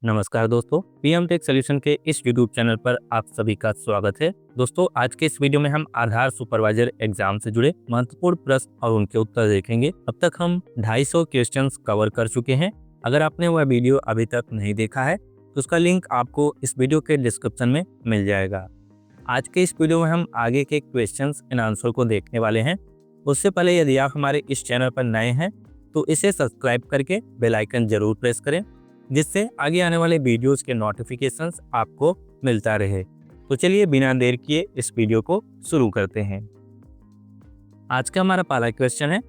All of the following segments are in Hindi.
नमस्कार दोस्तों, पीएम टेक सॉल्यूशन के इस यूट्यूब चैनल पर आप सभी का स्वागत है। दोस्तों, आज के इस वीडियो में हम आधार सुपरवाइजर एग्जाम से जुड़े महत्वपूर्ण प्रश्न और उनके उत्तर देखेंगे। अब तक हम 250 क्वेश्चंस कवर कर चुके हैं। अगर आपने वह वीडियो अभी तक नहीं देखा है तो उसका लिंक आपको इस वीडियो के डिस्क्रिप्शन में मिल जाएगा। आज के इस वीडियो में हम आगे के क्वेश्चंस एंड आंसर को देखने वाले हैं। उससे पहले यदि आप हमारे इस चैनल पर नए हैं तो इसे सब्सक्राइब करके बेल आइकन जरूर प्रेस करें, जिससे आगे आने वाले वीडियोस के नोटिफिकेशंस आपको मिलता रहे। तो चलिए बिना देर किए इस वीडियो को शुरू करते हैं। आज का हमारा पहला क्वेश्चन है,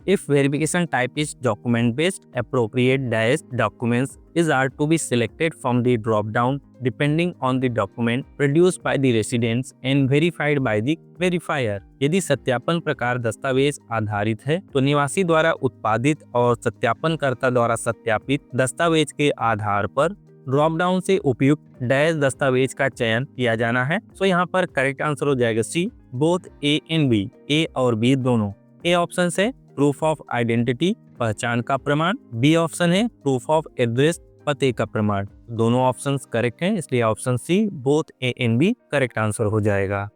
if verification type is document based, appropriate dash documents is are to be selected from the drop down depending on the document produced by the residents and verified by the verifier. यदि सत्यापन प्रकार दस्तावेज आधारित है तो निवासी द्वारा उत्पादित और सत्यापनकर्ता द्वारा सत्यापित दस्तावेज के आधार पर ड्रॉप डाउन से उपयुक्त डैश दस्तावेज का चयन किया जाना है। तो यहाँ पर करेक्ट आंसर हो जाएगा C, both A and B, A और बी दोनों। ए ऑप्शन है प्रूफ ऑफ आइडेंटिटी, पहचान का प्रमाण। बी ऑप्शन है प्रूफ ऑफ एड्रेस, पते का प्रमाण। दोनों ऑप्शंस करेक्ट हैं, इसलिए option C both A and B correct answer हो जाएगा।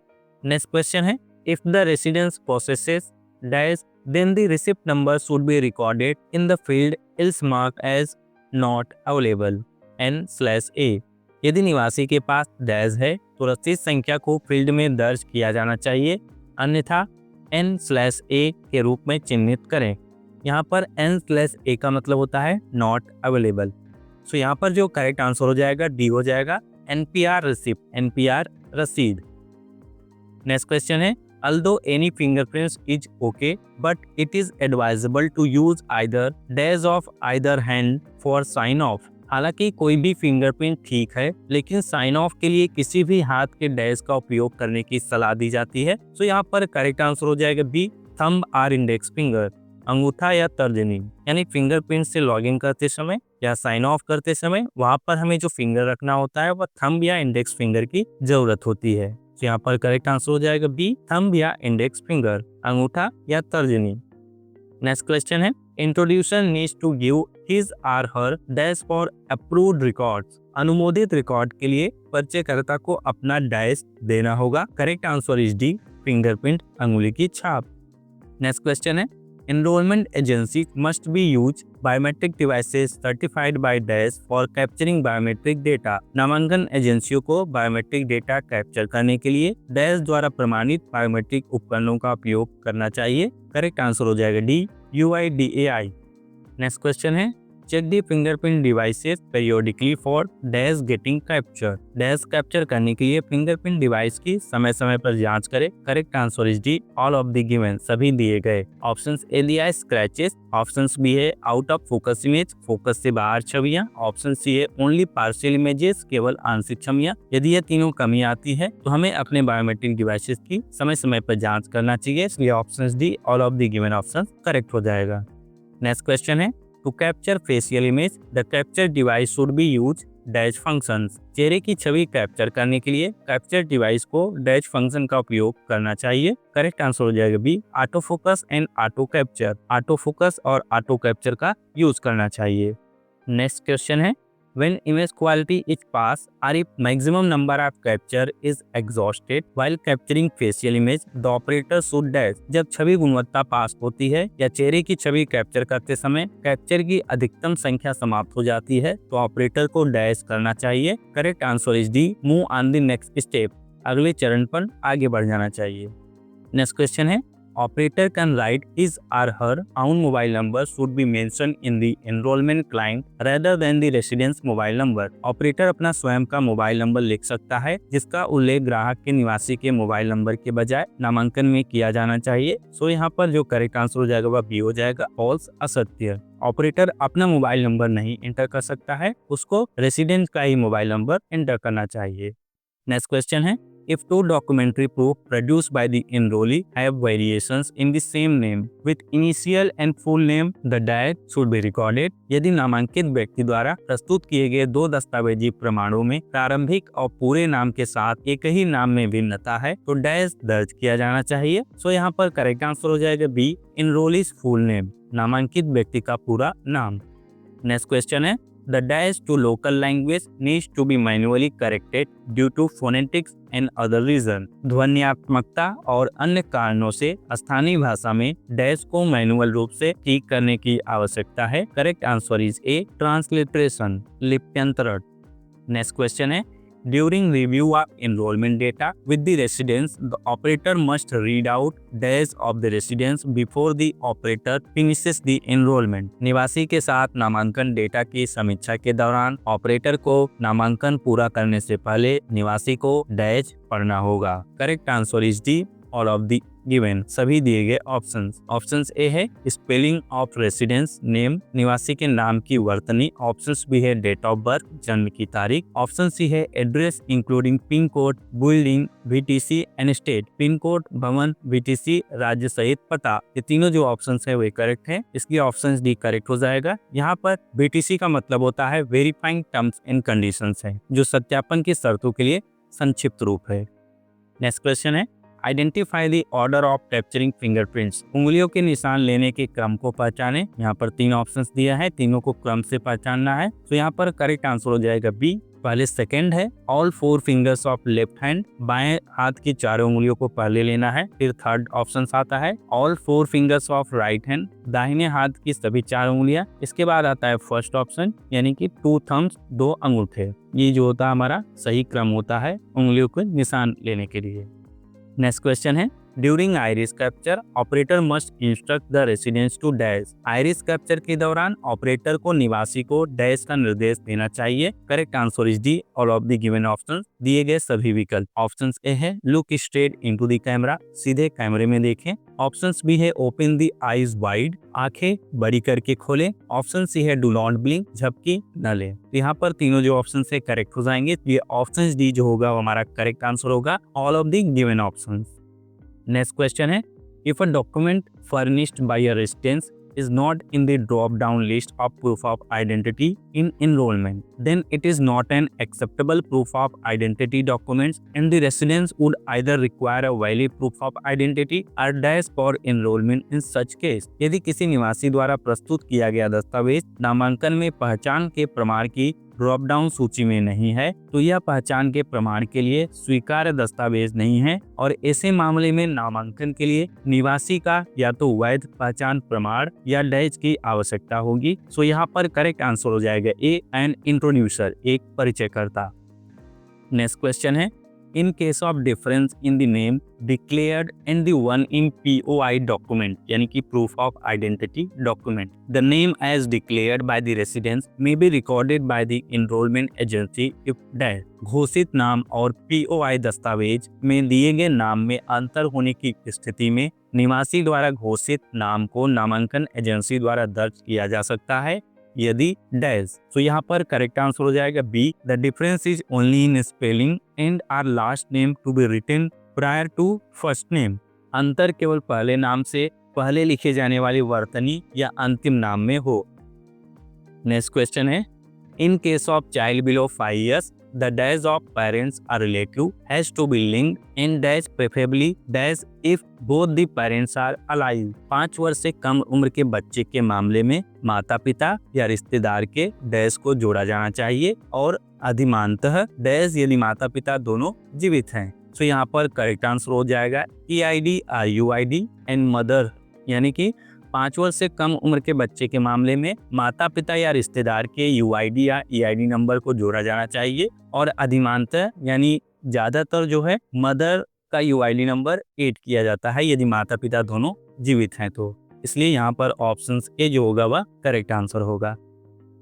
नेक्स्ट क्वेश्चन है, if the residence possesses dash then the receipt number should be recorded in the field else mark as not available n/a। यदि निवासी के पास डैश है तो रसीद संख्या को फील्ड में दर्ज किया जाना चाहिए, अन्यथा n/a के रूप में चिन्हित करें। यहाँ पर n/a का मतलब होता है नॉट अवेलेबल। सो यहाँ पर जो करेक्ट आंसर हो जाएगा डी हो जाएगा, NPR रिसिप्ट, NPR रसीद। नेक्स्ट क्वेश्चन है, although any fingerprints is okay but it is advisable to use either dash of either hand for sign off। हालांकि कोई भी फिंगरप्रिंट ठीक है, लेकिन साइन ऑफ के लिए किसी भी हाथ के डैश का उपयोग करने की सलाह दी जाती है। तो यहाँ पर करेक्ट आंसर हो जाएगा B, thumb or index finger, अंगूठा या तर्जनी। यानी फिंगरप्रिंट से लॉगिन करते समय या साइन ऑफ करते समय वहां पर हमें जो फिंगर रखना होता है वह थंब या इंडेक्स फिंगर की जरूरत होती है। तो यहाँ पर करेक्ट आंसर हो जाएगा बी, थंब या इंडेक्स फिंगर, अंगूठा या तर्जनी। नेक्स्ट क्वेश्चन है, introducer needs to give his or her dash for approved records. अनुमोदित रिकॉर्ड के लिए परिचयकर्ता को अपना डैश देना होगा। Correct answer is D, fingerprint, अंगुली की छाप। नेक्स्ट क्वेश्चन है, enrollment agency must be use biometric devices certified by dash for capturing biometric data। नामांकन एजेंसियों को बायोमेट्रिक डेटा कैप्चर करने के लिए डैश द्वारा प्रमाणित बायोमेट्रिक उपकरणों का उपयोग करना चाहिए। करेक्ट आंसर हो जाएगा डी, UIDAI। नेक्स्ट क्वेश्चन है, check the fingerprint devices periodically for dash getting capture. Dash capture करने के लिए फिंगरप्रिंट डिवाइस की समय समय पर जांच करें। Correct answer is D, all of the given, सभी दिए गए। ऑप्शन ए दिया है स्क्रैचेस, ऑप्शन बी है out of focus image, focus से बाहर छवियां, ऑप्शन सी है ओनली पार्शियल इमेजेस, केवल आंशिक छवियां। यदि ये तीनों कमी आती है तो हमें अपने बायोमेट्रिक डिवाइसेस की समय समय पर जाँच करना चाहिए, इसलिए option D, all of the given option correct हो जाएगा। नेक्स्ट क्वेश्चन है, To capture facial image, the capture device should be use dash functions। चेहरे की छवि कैप्चर करने के लिए कैप्चर डिवाइस को डैश फंक्शन का उपयोग करना चाहिए। करेक्ट आंसर हो जाएगा B, auto focus and auto capture. Auto focus और ऑटो कैप्चर का यूज करना चाहिए। नेक्स्ट क्वेश्चन है, when image quality is pass or if maximum number of capture is exhausted while capturing facial image, the operator should dash। जब छवि गुणवत्ता पास होती है या चेहरे की छवि कैप्चर करते समय कैप्चर की अधिकतम संख्या समाप्त हो जाती है तो ऑपरेटर को डैश करना चाहिए। Correct answer is D, move on the next step, अगले चरण पर आगे बढ़ जाना चाहिए। नेक्स्ट क्वेश्चन है, operator can write his or her own mobile number should be mentioned in the enrollment client rather than the resident's mobile number। Operator अपना स्वयं का मोबाइल नंबर लिख सकता है जिसका उल्लेख ग्राहक के निवासी के मोबाइल नंबर के बजाय नामांकन में किया जाना चाहिए। सो यहाँ पर जो करेक्ट आंसर हो जाएगा वह बी हो जाएगा, फॉल्स, असत्य। ऑपरेटर अपना मोबाइल नंबर नहीं एंटर कर सकता है, उसको रेसिडेंट का ही मोबाइल नंबर एंटर करना चाहिए। नेक्स्ट क्वेश्चन है, if two documentary proof produced by the enrollee have variations in the same name with initial and full name, the dash should be recorded। यदि नामांकित व्यक्ति द्वारा प्रस्तुत किए गए दो दस्तावेजी प्रमाणों में प्रारंभिक और पूरे नाम के साथ एक ही नाम में भिन्नता है तो डैश दर्ज किया जाना चाहिए। सो यहाँ पर करेक्ट आंसर हो जाएगा बी, enrollee's full name, नामांकित व्यक्ति का पूरा नाम। नेक्स्ट क्वेश्चन है, the dash to local language needs to be manually corrected due to phonetics and other reason. ध्वन्यात्मकता और अन्य कारणों से स्थानीय भाषा में डैश को मैनुअल रूप से ठीक करने की आवश्यकता है। Correct answer is A, transliteration, लिप्यंतरण। नेक्स्ट क्वेश्चन है, during review of enrollment data with the residents, the operator must read out dash of the residents before the operator finishes the enrollment। निवासी के साथ नामांकन डेटा की समीक्षा के दौरान ऑपरेटर को नामांकन पूरा करने से पहले निवासी को डैश पढ़ना होगा। Correct answer is D, all of the given, सभी दिए गए ऑप्शंस। ऑप्शंस ए है स्पेलिंग ऑफ रेसिडेंस नेम, निवासी के नाम की वर्तनी। ऑप्शंस बी है डेट ऑफ बर्थ, जन्म की तारीख। ऑप्शन सी है address including pin code, building, VTC and state. Pin code, भवन, VTC, राज्य सहित पता। ये तीनों जो ऑप्शंस है वे करेक्ट है, इसलिए ऑप्शन डी करेक्ट हो जाएगा। यहाँ पर VTC का मतलब होता है वेरीफाइंग टर्म्स एंड कंडीशंस है, जो सत्यापन की शर्तों के लिए संक्षिप्त रूप है। नेक्स्ट क्वेश्चन है, identify the order of capturing fingerprints. उंगलियों के निशान लेने के क्रम को पहचाने। यहाँ पर 3 ऑप्शंस दिया है, तीनों को क्रम से पहचानना है। तो यहाँ पर करेक्ट आंसर हो जाएगा बी। पहले सेकंड है all 4 fingers of left hand, बाएं हाथ की 4 उंगलियों को पहले लेना है। फिर थर्ड ऑप्शन आता है all 4 fingers of right hand, दाहिने हाथ की सभी 4 उंगलियां। इसके बाद आता है फर्स्ट ऑप्शन यानी कि 2 थम्स, 2 अंगूठे। ये जो होता है हमारा सही क्रम होता है उंगलियों के निशान लेने के लिए। नेक्स्ट क्वेश्चन है, during iris capture operator must instruct the residents to dash. Iris capture के दौरान ऑपरेटर को निवासी को डैश का निर्देश देना चाहिए। Correct answer is D, all of the given options, दिए गए सभी विकल्प। ऑप्शंस ए है look straight into the camera, सीधे कैमरे में देखें। ऑप्शंस बी है ओपन द आईज वाइड, आंखें बड़ी करके खोलें। ऑप्शन सी है डू नॉट ब्लिंक, झपकी न ले। तो यहाँ पर तीनों जो ऑप्शन है करेक्ट हो जाएंगे। ये ऑप्शन डी जो होगा वो हमारा करेक्ट आंसर होगा, all of the given options. Next question है, if a document furnished by a residence is not in the drop down list of proof of identity in enrollment, then it is not an acceptable proof of identity documents and the residents would either require a valid proof of identity or dash for enrollment in such case। यदि किसी निवासी द्वारा प्रस्तुत किया गया दस्तावेज नामांकन में पहचान के प्रमाण की ड्रॉप डाउन सूची में नहीं है तो यह पहचान के प्रमाण के लिए स्वीकार्य दस्तावेज नहीं है और ऐसे मामले में नामांकन के लिए निवासी का या तो वैध पहचान प्रमाण या डैश की आवश्यकता होगी। सो यहाँ पर करेक्ट आंसर हो जाएगा ए, एन इंट्रोड्यूसर, एक परिचयकर्ता। नेक्स्ट क्वेश्चन है, in case of difference in the name declared and the one in POI document यानी कि proof of identity document, the name as declared by the residents may be recorded by the enrollment agency if that। घोषित नाम और POI दस्तावेज में दिए गए नाम में अंतर होने की स्थिति में निवासी द्वारा घोषित नाम को नामांकन एजेंसी द्वारा दर्ज किया जा सकता है यदि डैश। तो यहाँ पर करेक्ट आंसर हो जाएगा B, the difference is only in spelling and or last name to be written prior to first name. अंतर केवल पहले नाम से पहले लिखे जाने वाली वर्तनी या अंतिम नाम में हो। नेक्स्ट क्वेश्चन है, in case of child below 5 years the dash of parents are relative has to be linked and dash preferably dash if both the parents are alive। 5 वर्ष से कम उम्र के बच्चे के मामले में माता पिता या रिश्तेदार के डैश को जोड़ा जाना चाहिए और अधिमानतः डैश यदि माता पिता दोनों जीवित हैं। तो यहाँ पर करेक्ट आंसर हो जाएगा EID RUID एंड मदर यानी कि 5 वर्ष से कम उम्र के बच्चे के मामले में माता पिता या रिश्तेदार के UID या EID नंबर को जोड़ा जाना चाहिए और अधिमानतः यानी ज्यादातर जो है मदर का UID नंबर ऐड किया जाता है यदि माता पिता दोनों जीवित हैं तो, इसलिए यहाँ पर ऑप्शन ए जो होगा वह करेक्ट आंसर होगा।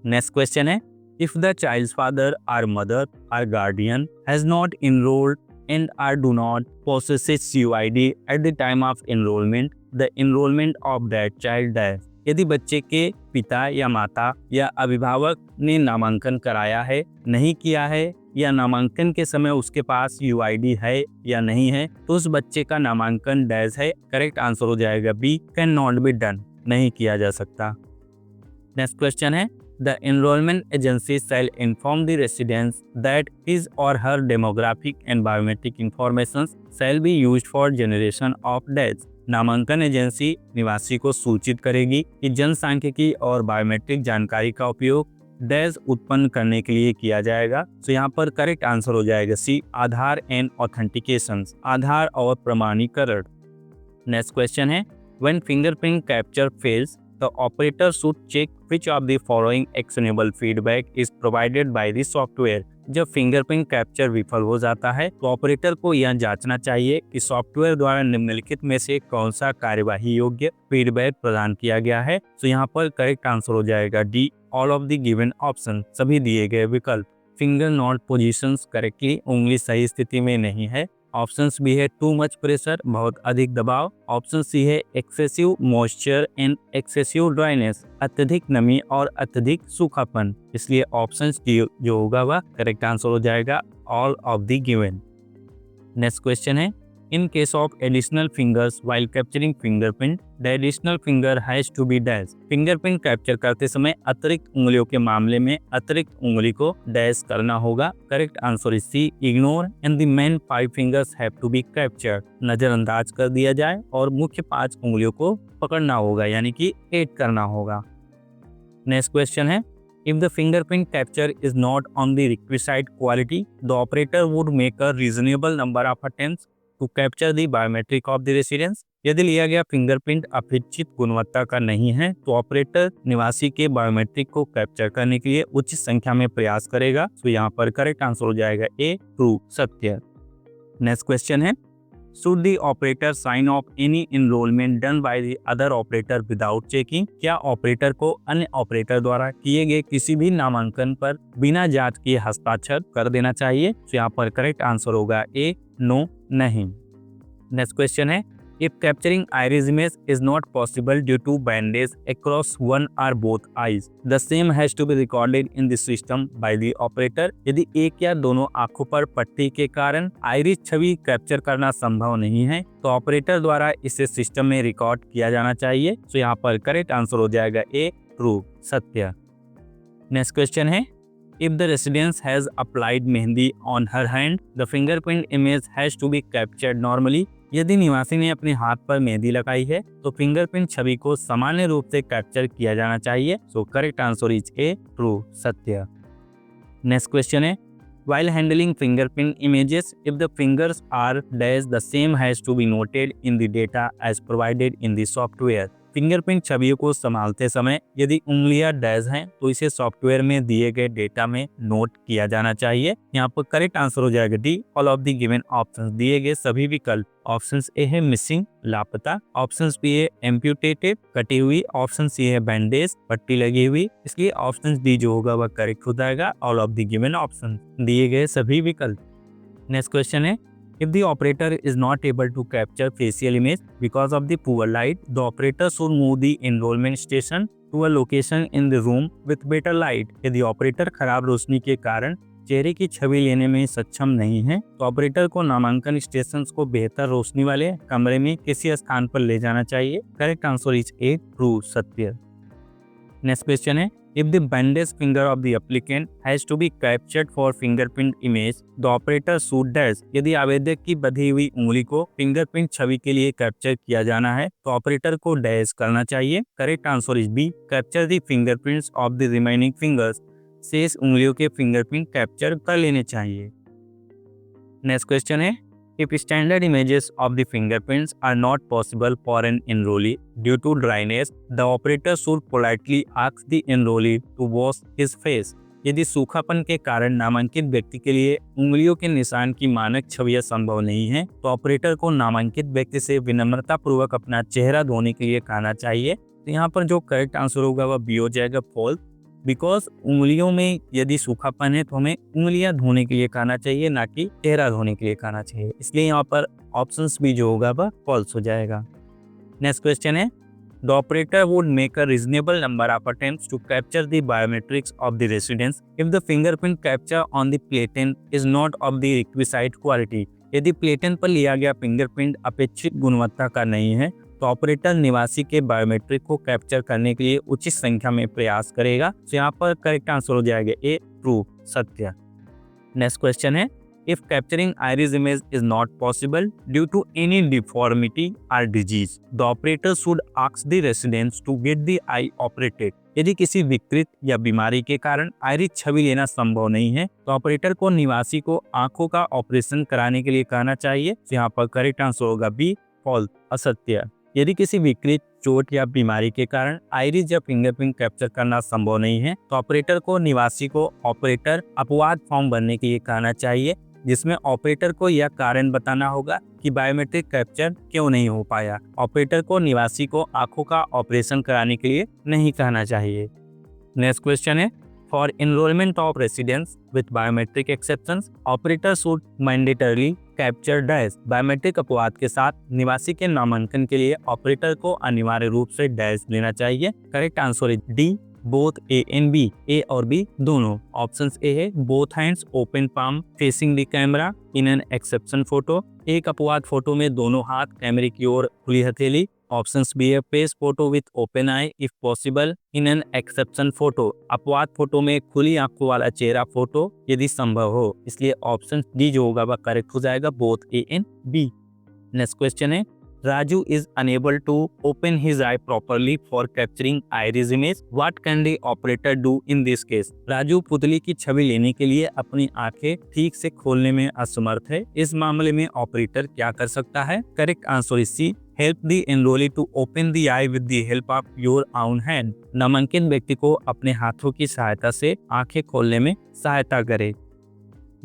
नेक्स्ट क्वेश्चन है, इफ द चाइल्ड्स फादर और मदर और guardian has not enrolled and or do not possess UID at the time of enrollment, the enrollment of that child dies। यदि बच्चे के पिता या माता या अभिभावक ने नामांकन कराया है, नहीं किया है या नामांकन के समय उसके पास UID है या नहीं है तो उस बच्चे का नामांकन डैश है। करेक्ट आंसर हो जाएगा B, can not be done, नहीं किया जा सकता। नेक्स्ट क्वेश्चन है, the enrollment agency shall inform the residents that his or her demographic and biometric information shall be used for generation of dash। नामांकन एजेंसी निवासी को सूचित करेगी कि जनसांख्यिकी और बायोमेट्रिक जानकारी का उपयोग डैश उत्पन्न करने के लिए किया जाएगा। तो यहाँ पर करेक्ट आंसर हो जाएगा सी, आधार एंड ऑथेंटिकेशन, आधार और प्रमाणीकरण। नेक्स्ट क्वेश्चन है, when fingerprint capture fails the operator should check which of the following actionable feedback is provided by the software. जब फिंगरप्रिंट कैप्चर विफल हो जाता है तो ऑपरेटर को यह जांचना चाहिए कि सॉफ्टवेयर द्वारा निम्नलिखित में से कौन सा कार्यवाही योग्य फीडबैक प्रदान किया गया है। तो यहाँ पर करेक्ट आंसर हो जाएगा D, all of the given option, सभी दिए गए विकल्प। फिंगर नॉट पोजीशंस करेक्टली, उंगली सही स्थिति में नहीं है। ऑप्शंस भी है टू मच प्रेशर, बहुत अधिक दबाव। ऑप्शन सी है excessive moisture and excessive dryness, अत्यधिक नमी और अत्यधिक सूखापन। इसलिए ऑप्शन डी जो होगा वह करेक्ट आंसर हो जाएगा, all of the given. Next question है, in case of additional fingers while capturing fingerprint the additional finger has to be dash. Fingerprint capture करते समय अतिरिक्त उंगलियों के मामले में अतिरिक्त उंगली को डैश करना होगा। Correct answer is C, ignore and the main 5 fingers have to be captured, नजरअंदाज कर दिया जाए और मुख्य 5 उंगलियों को पकड़ना होगा, यानी कि ऐड करना होगा। नेक्स्ट क्वेश्चन है, if the fingerprint capture is not on the requisite quality, the operator would make a reasonable number of attempts to capture the biometric of the residence। यदि लिया गया फिंगरप्रिंट अपेक्षित गुणवत्ता का नहीं है तो ऑपरेटर निवासी के बायोमेट्रिक को कैप्चर करने के लिए उच्च संख्या में प्रयास करेगा। तो यहाँ पर करेक्ट आंसर हो जाएगा ए, ट्रू, सत्य। नेक्स्ट क्वेश्चन है, Should the operator sign off any enrollment done by the other operator without checking? क्या ऑपरेटर को अन्य ऑपरेटर द्वारा किए गए किसी भी नामांकन पर बिना जांच किए हस्ताक्षर कर देना चाहिए? तो यहाँ पर करेक्ट आंसर होगा ए, नो, नहीं। नेक्स्ट क्वेश्चन है, if capturing iris image is not possible due to bandage across one or both eyes, the same has to be recorded in the system by the operator। यदि एक या दोनों आंखों पर पट्टी के कारण आइरिस छवि कैप्चर करना संभव नहीं है तो ऑपरेटर द्वारा इसे सिस्टम में रिकॉर्ड किया जाना चाहिए। तो यहाँ पर करेक्ट आंसर हो जाएगा ए, ट्रू, सत्य। नेक्स्ट क्वेश्चन है, if the resident has applied mehndi on her hand, the fingerprint image has to be captured normally। यदि निवासी ने अपने हाथ पर मेहंदी लगाई है तो फिंगरप्रिंट छवि को सामान्य रूप से कैप्चर किया जाना चाहिए। So correct answer is A, true, सत्य। नेक्स्ट क्वेश्चन है, while handling fingerprint images, if the fingers are dash, the same has to be noted in the data as provided in the software। Fingerprint छवियों को संभालते समय यदि उंगलियां डैश हैं तो इसे सॉफ्टवेयर में दिए गए डेटा में नोट किया जाना चाहिए। यहाँ पर करेक्ट आंसर हो जाएगा D, all of the given options, दिए गए सभी विकल्प। ऑप्शन ए है मिसिंग, लापता। ऑप्शन बी है एम्प्यूटेटेड, कटी हुई। ऑप्शन सी है बैंडेज, पट्टी लगी हुई। इसलिए ऑप्शन डी जो होगा वह करेक्ट हो जाएगा, all of the given option, दिए गए सभी विकल्प। नेक्स्ट क्वेश्चन है, if the operator is not able to capture facial image because of the poor light, the operator should move the enrollment station to a location in the room with better light। यदि ऑपरेटर खराब रोशनी के कारण चेहरे की छवि लेने में सक्षम नहीं है तो ऑपरेटर को नामांकन स्टेशन को बेहतर रोशनी वाले कमरे में किसी स्थान पर ले जाना चाहिए। Correct answer is A, true, सत्य। नेक्स्ट क्वेश्चन है, if the bandaged finger of the applicant has to be captured for fingerprint image, the operator should dash। यदि आवेदक की बंधी हुई उंगली को फिंगरप्रिंट छवि के लिए कैप्चर किया जाना है तो ऑपरेटर को डैश करना चाहिए। Correct answer is B, capture the fingerprints of the remaining fingers. शेष उंगलियों के फिंगरप्रिंट कैप्चर कर लेने चाहिए। नेक्स्ट क्वेश्चन है, if standard images of the fingerprints are not possible for an enrollee due to dryness, the operator should politely ask the enrollee to wash his face। यदि सूखापन के कारण नामांकित व्यक्ति के लिए उंगलियों के निशान की मानक छवियां संभव नहीं है तो ऑपरेटर को नामांकित व्यक्ति से विनम्रता पूर्वक अपना चेहरा धोने के लिए कहना चाहिए। तो यहाँ पर जो करेक्ट आंसर होगा वह बी हो जाएगा, फॉल्स। बिकॉज उंगलियों में यदि सूखापन है तो हमें उंगलियां धोने के लिए कहना चाहिए, ना कि चेहरा धोने के लिए कहना चाहिए। इसलिए यहाँ पर ऑप्शंस भी जो होगा वह फॉल्स हो जाएगा। नेक्स्ट क्वेश्चन है, the operator would make a reasonable number of attempts to capture the biometrics of the residence if the fingerprint capture on the platen is not of the requisite quality. यदि प्लेटेन पर लिया गया फिंगरप्रिंट अपेक्षित गुणवत्ता का नहीं है तो ऑपरेटर निवासी के बायोमेट्रिक को कैप्चर करने के लिए उचित संख्या में प्रयास करेगा। तो यहाँ पर करेक्ट आंसर हो जाएगा ए, ट्रू, सत्य। नेक्स्ट क्वेश्चन है, If capturing iris image is not possible due to any deformity or disease, the operator should ask the residents to get the eye operated. यदि किसी विकृत या बीमारी के कारण आइरिस छवि लेना संभव नहीं है तो ऑपरेटर को निवासी को आंखों का ऑपरेशन कराने के लिए कहना चाहिए। तो यहाँ पर करेक्ट आंसर होगा बी, फॉल्स, असत्य। यदि किसी विकृत, चोट या बीमारी के कारण आइरिस या फिंगरप्रिंट कैप्चर करना संभव नहीं है तो ऑपरेटर को निवासी को ऑपरेटर अपवाद फॉर्म भरने के लिए कहना चाहिए, जिसमें ऑपरेटर को यह कारण बताना होगा कि बायोमेट्रिक कैप्चर क्यों नहीं हो पाया। ऑपरेटर को निवासी को आंखों का ऑपरेशन कराने के लिए नहीं कहना चाहिए। नेक्स्ट क्वेश्चन है, for enrolment of residents with biometric exceptions operator should mandatorily capture dash. Biometric अपवाद के साथ निवासी के नामांकन के लिए ऑपरेटर को अनिवार्य रूप से डैश लेना चाहिए। करेक्ट आंसर है D, both A and B, A और बी दोनों। ऑप्शन ए है both hands open palm facing the camera in an exception photo. एक अपवाद फोटो में दोनों हाथ कैमरे की ओर खुली हथेली। ऑप्शन बी है face photo with open I if possible in an exception photo. अपवाद फोटो में खुली आंखों वाला चेहरा फोटो यदि संभव हो। इसलिए ऑप्शन डी जो होगा वह करेक्ट हो जाएगा, both A and B. Next question है, Raju is unable to open his eye properly for capturing iris image. What can the operator do in this case? Raju पुतली की छवि लेने के लिए अपनी आंखें ठीक से खोलने में असमर्थ है। इस मामले में ऑपरेटर क्या कर सकता है? Correct answer is C, help the enrollee to open the eye with the help of your own hand. नामांकित व्यक्ति को अपने हाथों की सहायता से आंखें खोलने में सहायता करे।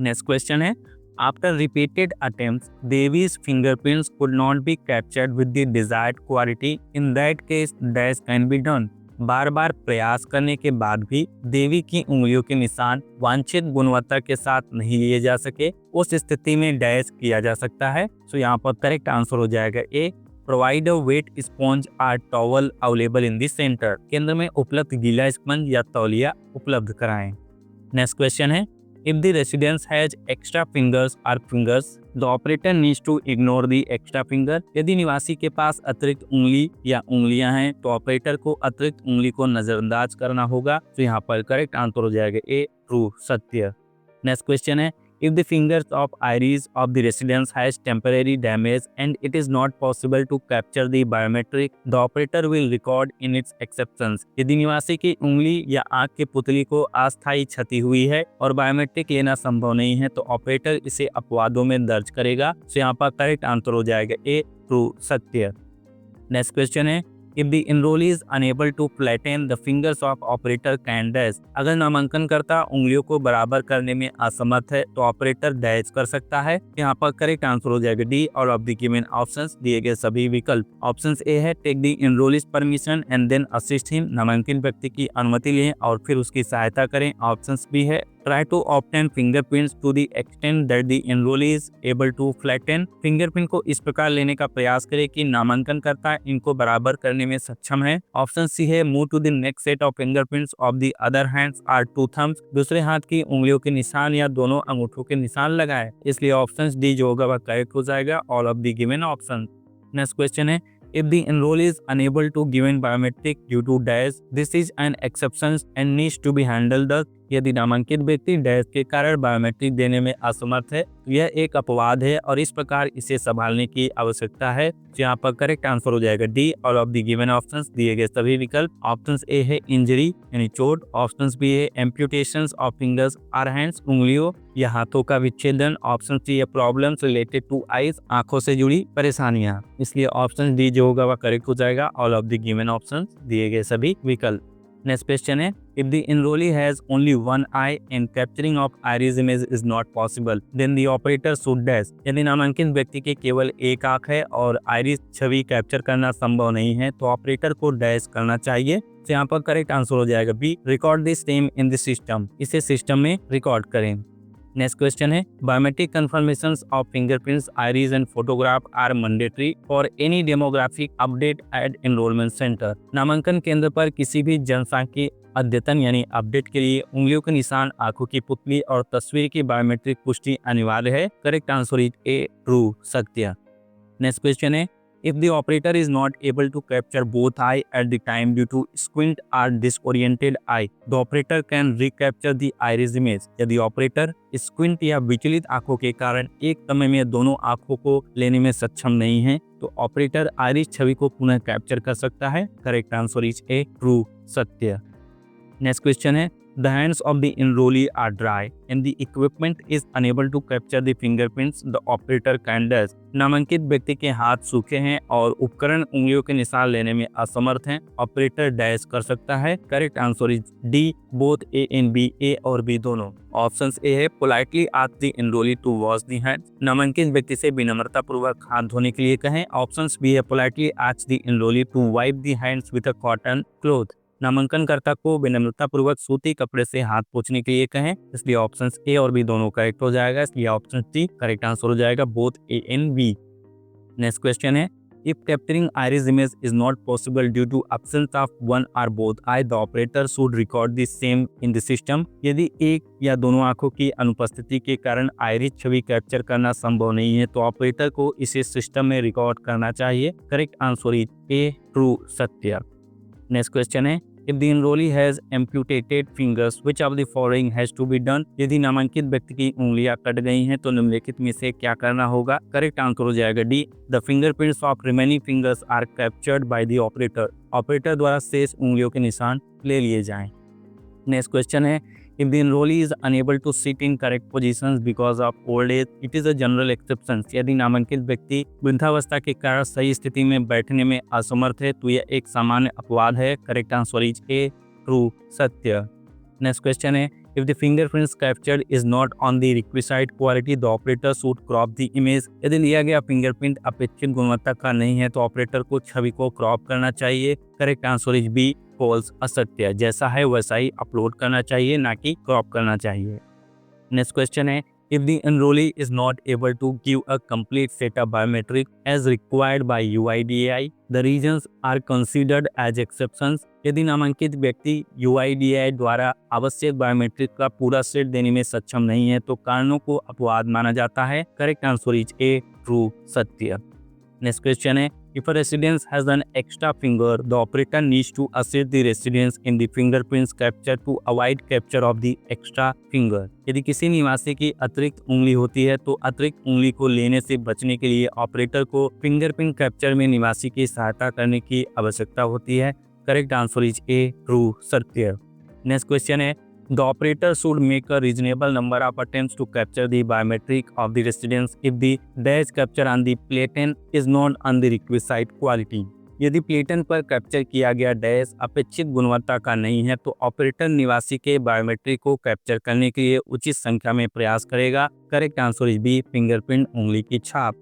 नेक्स्ट क्वेश्चन है, After repeated attempts, Devi's fingerprints could not be captured with the desired quality. In that case, dash can be done. बार बार प्रयास करने के बाद भी देवी की उंगलियों के निशान वांछित गुणवत्ता के साथ नहीं लिए जा सके, उस स्थिति में डैश किया जा सकता है। तो यहाँ पर करेक्ट आंसर हो जाएगा A, provide a wet sponge or towel available in the centre. केंद्र में उपलब्ध गीला स्पंज या तौलिया उपलब्ध कराएं। नेक्स्ट क्वेश्चन है, If the resident has extra fingers or fingers, the operator needs to ignore the extra finger. यदि निवासी के पास अतिरिक्त उंगली या उंगलियां हैं तो ऑपरेटर को अतिरिक्त उंगली को नजरअंदाज करना होगा। तो यहाँ पर करेक्ट आंसर हो जाएगा ए, ट्रू, सत्य। नेक्स्ट क्वेश्चन है, If the fingers of iris of the resident has temporary damage and it is not possible to capture the biometric, the operator will record in its exceptions. यदि निवासी की उंगली या आंख के पुतली को अस्थायी क्षति हुई है और बायोमेट्रिक लेना संभव नहीं है तो ऑपरेटर इसे अपवादों में दर्ज करेगा। तो यहाँ पर करेक्ट आंसर हो जाएगा ए, ट्रू, सत्य। नेक्स्ट क्वेश्चन है, If the enrollee is unable to flatten the fingers of operator can dash. अगर नामांकनकर्ता उंगलियों को बराबर करने में असमर्थ है तो ऑपरेटर डैश कर सकता है। यहाँ पर करेक्ट आंसर हो जाएगा डी और ऑफ द गिवन ऑप्शंस दिए गए सभी विकल्प। ऑप्शन ए है take the enrollee's permission and then assist him. नामांकित व्यक्ति की अनुमति लें और फिर उसकी सहायता करें। ऑप्शन बी है try to obtain fingerprints to the extent that the enrollee is able to flatten. Fingerprint को इस प्रकार लेने का प्रयास करें कि नामांकनकर्ता इनको बराबर करने में सक्षम है। ऑप्शन सी है move to the next set of fingerprints of the other hands are two thumbs. दूसरे हाथ की उंगलियों के निशान या दोनों अंगूठों के निशान लगाएं। इसलिए ऑप्शन डी जो होगा वह करेक्ट हो जाएगा, all of the given option. Next question है, If the enrollee is unable to given biometric due to dash, this is an exception and needs to be handled thus. यदि नामांकित व्यक्ति डैश के कारण बायोमेट्रिक देने में असमर्थ है तो यह एक अपवाद है और इस प्रकार इसे संभालने की आवश्यकता है। तो यहाँ पर करेक्ट आंसर हो जाएगा डी और ऑफ द गिवन ऑप्शंस दिए गए सभी विकल्प। ऑप्शन ए है इंजरी यानी चोट। ऑप्शन बी है एम्प्यूटेशंस ऑफ फिंगर्स और हैंड्स, उंगलियों या हाथों का विच्छेदन। ऑप्शन सी है प्रॉब्लम्स रिलेटेड टू आईज, आंखों से जुड़ी परेशानियां। इसलिए ऑप्शन डी जो होगा वह करेक्ट हो जाएगा, all of the given options दिए गए सभी विकल्प। नेक्स्ट क्वेश्चन है, if the enrollee has only one eye and capturing of iris image is not possible, then the operator should dash. यदि नामांकित व्यक्ति के केवल एक आंख है और आइरिस छवि कैप्चर करना संभव नहीं है तो ऑपरेटर को डैश करना चाहिए। तो यहाँ पर करेक्ट आंसर हो जाएगा B, record this same in the system. इसे सिस्टम में रिकॉर्ड करें। नेक्स्ट क्वेश्चन है, biometric confirmations of fingerprints, iris and photograph are mandatory for any demographic update at enrolment centre. नामांकन केंद्र पर किसी भी जनसांख्यिकीय अद्यतन यानी अपडेट के लिए उंगलियों के निशान, आंखों की पुतली और तस्वीर की बायोमेट्रिक पुष्टि अनिवार्य है। Correct answer is A, true, सत्य। नेक्स्ट क्वेश्चन है, If the operator is not able to capture both eye at the time due to squint or disoriented eye, the operator can recapture the iris image. यदि ऑपरेटर स्क्विंट या विचलित आंखों के कारण एक समय में दोनों आंखों को लेने में सक्षम नहीं है, तो ऑपरेटर आइरिस छवि को पुनः कैप्चर कर सकता है। Correct answer is A, true, सत्य। नेक्स्ट क्वेश्चन है, the hands of the enrollee are dry and the equipment is unable to capture the fingerprints the operator can does। नामांकित व्यक्ति के हाथ सूखे हैं और उपकरण उंगलियों के निशान लेने में असमर्थ हैं, ऑपरेटर डैश कर सकता है। Correct answer is D, both A and B, A और बी दोनों। ऑप्शन ए है, politely ask the enrollee to wash the hands. नामांकित व्यक्ति से विनम्रता पूर्वक हाथ धोने के लिए कहें। ऑप्शन बी है, politely ask the enrollee to wipe the hands with a cotton cloth. नामांकनकर्ता को विनम्रता पूर्वक सूती कपड़े से हाथ पोंछने के लिए कहें। इसलिए ऑप्शन ए और बी दोनों करेक्ट हो जाएगा, इसलिए ऑप्शन सी करेक्ट आंसर हो जाएगा, both A and B. Next question है, if capturing iris image is not possible due to absence of one or both eye, the operator should record the same in the system. यदि एक या दोनों आंखों की अनुपस्थिति के कारण आइरिस छवि कैप्चर करना संभव नहीं है, तो ऑपरेटर को इसे सिस्टम में रिकॉर्ड करना चाहिए। Correct answer is A, true, सत्य। नेक्स्ट क्वेश्चन है, if the enrollee has amputated fingers, which of the following has to be done? यदि नामांकित व्यक्ति की उंगलियां कट गई हैं तो निम्नलिखित में से क्या करना होगा? करेक्ट आंसर हो जाएगा D, the fingerprints of remaining fingers are captured by the operator। Operator द्वारा शेष उंगलियों के निशान ले लिए जाएं। नेक्स्ट क्वेश्चन है, if the enrollee is unable to sit in correct positions because of old age, it is a general exception। यदि नामांकित व्यक्ति वृद्धावस्था के कारण सही स्थिति में बैठने में असमर्थ है तो यह एक सामान्य अपवाद है। Correct answer is A, true, सत्य। नेक्स्ट क्वेश्चन है, if the fingerprints captured is not on the requisite quality, the operator should crop the image। यदि लिया गया फिंगरप्रिंट अपेक्षित गुणवत्ता का नहीं है तो ऑपरेटर को छवि को क्रॉप करना चाहिए। Correct answer is B, false, असत्य। जैसा है वैसा ही अपलोड करना चाहिए, ना कि क्रॉप करना चाहिए। नेक्स्ट क्वेश्चन है, if the enrollee is not able to give a complete set of biometric as required by UIDAI, the reasons are considered as exceptions। यदि नामांकित व्यक्ति UIDAI द्वारा आवश्यक बायोमेट्रिक का पूरा सेट देने में सक्षम नहीं है तो कारणों को अपवाद माना जाता है। Correct answer is A, true, सत्य। नेक्स्ट क्वेश्चन है, if a resident has an extra finger, the operator needs to assist the residents in the fingerprints capture to avoid capture of the extra finger। यदि किसी निवासी की अतिरिक्त उंगली होती है तो अतिरिक्त उंगली को लेने से बचने के लिए ऑपरेटर को फिंगरप्रिंट कैप्चर में निवासी की सहायता करने की आवश्यकता होती है। Correct answer is A, true, सत्य। नेक्स्ट क्वेश्चन है, the operator should make a reasonable number of attempts to capture the biometric of the residents if the dash capture on the platen is not on the requisite quality। यदि प्लेटन पर कैप्चर किया गया डैश अपेक्षित गुणवत्ता का नहीं है तो ऑपरेटर निवासी के बायोमेट्रिक को कैप्चर करने के लिए उचित संख्या में प्रयास करेगा। Correct answer is B, fingerprint, उंगली की छाप।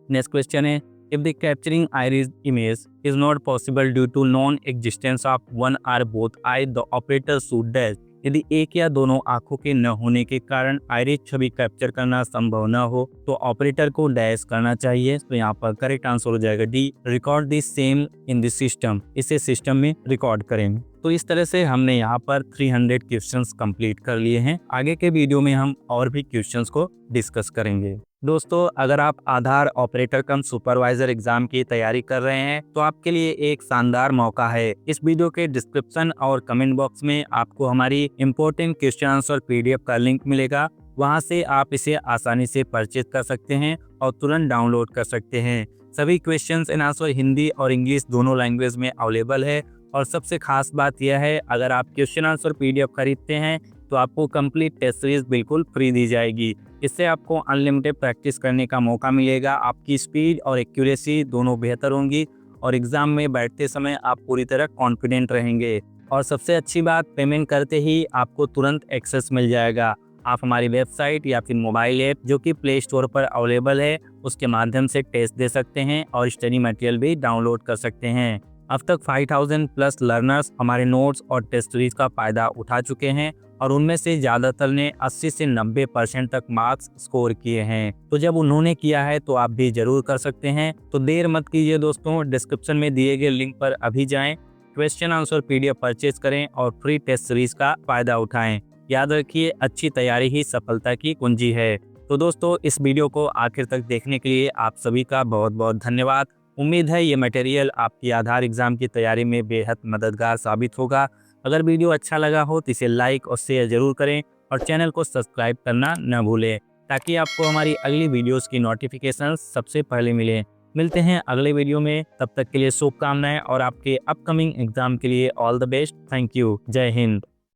नेक्स्ट क्वेश्चन है, if the capturing iris image is not possible due to non-existence of one or both eye, the operator should dash। यदि एक या दोनों आंखों के न होने के कारण आइरिस छवि कैप्चर करना संभव न हो तो ऑपरेटर को डैश करना चाहिए। तो यहाँ पर करेक्ट आंसर हो जाएगा D, record the same in the system. इसे सिस्टम में रिकॉर्ड करेंगे। तो इस तरह से हमने यहाँ पर 300 क्वेश्चंस कंप्लीट कर लिए हैं। आगे के वीडियो में हम और भी क्वेश्चंस को डिस्कस करेंगे। दोस्तों, अगर आप आधार ऑपरेटर कम सुपरवाइजर एग्जाम की तैयारी कर रहे हैं तो आपके लिए एक शानदार मौका है। इस वीडियो के डिस्क्रिप्शन और कमेंट बॉक्स में आपको हमारी इंपॉर्टेंट क्वेश्चन आंसर PDF का लिंक मिलेगा। वहां से आप इसे आसानी से परचेज कर सकते हैं और तुरंत डाउनलोड कर सकते हैं। सभी क्वेश्चन एंड आंसर हिंदी और इंग्लिश दोनों लैंग्वेज में अवेलेबल है। और सबसे खास बात यह है, अगर आप क्वेश्चन आंसर PDF खरीदते हैं तो आपको कंप्लीट टेस्ट सीरीज बिल्कुल फ्री दी जाएगी। इससे आपको अनलिमिटेड प्रैक्टिस करने का मौका मिलेगा। आपकी स्पीड और एक्यूरेसी दोनों बेहतर होंगी और एग्जाम में बैठते समय आप पूरी तरह कॉन्फिडेंट रहेंगे। और सबसे अच्छी बात, पेमेंट करते ही आपको तुरंत एक्सेस मिल जाएगा। आप हमारी वेबसाइट या फिर मोबाइल ऐप जो कि प्ले स्टोर पर अवेलेबल है उसके माध्यम से टेस्ट दे सकते हैं और स्टडी मटेरियल भी डाउनलोड कर सकते हैं। अब तक 5000 प्लस लर्नर्स हमारे नोट्स और टेस्ट सीरीज का फायदा उठा चुके हैं और उनमें से ज़्यादातर ने 80 से 90% तक मार्क्स स्कोर किए हैं। तो जब उन्होंने किया है तो आप भी जरूर कर सकते हैं। तो देर मत कीजिए दोस्तों, डिस्क्रिप्शन में दिए गए लिंक पर अभी जाएं, क्वेश्चन आंसर PDF परचेज करें और फ्री टेस्ट सीरीज का फायदा उठाएं। याद रखिए, अच्छी तैयारी ही सफलता की कुंजी है। तो दोस्तों, इस वीडियो को आखिर तक देखने के लिए आप सभी का बहुत बहुत धन्यवाद। उम्मीद है ये मटेरियल आपकी आधार एग्ज़ाम की तैयारी में बेहद मददगार साबित होगा। अगर वीडियो अच्छा लगा हो तो इसे लाइक और शेयर ज़रूर करें और चैनल को सब्सक्राइब करना न भूलें, ताकि आपको हमारी अगली वीडियोस की नोटिफिकेशन सबसे पहले मिले। मिलते हैं अगले वीडियो में, तब तक के लिए शुभकामनाएं और आपके अपकमिंग एग्जाम के लिए all the best. Thank you. जय हिंद।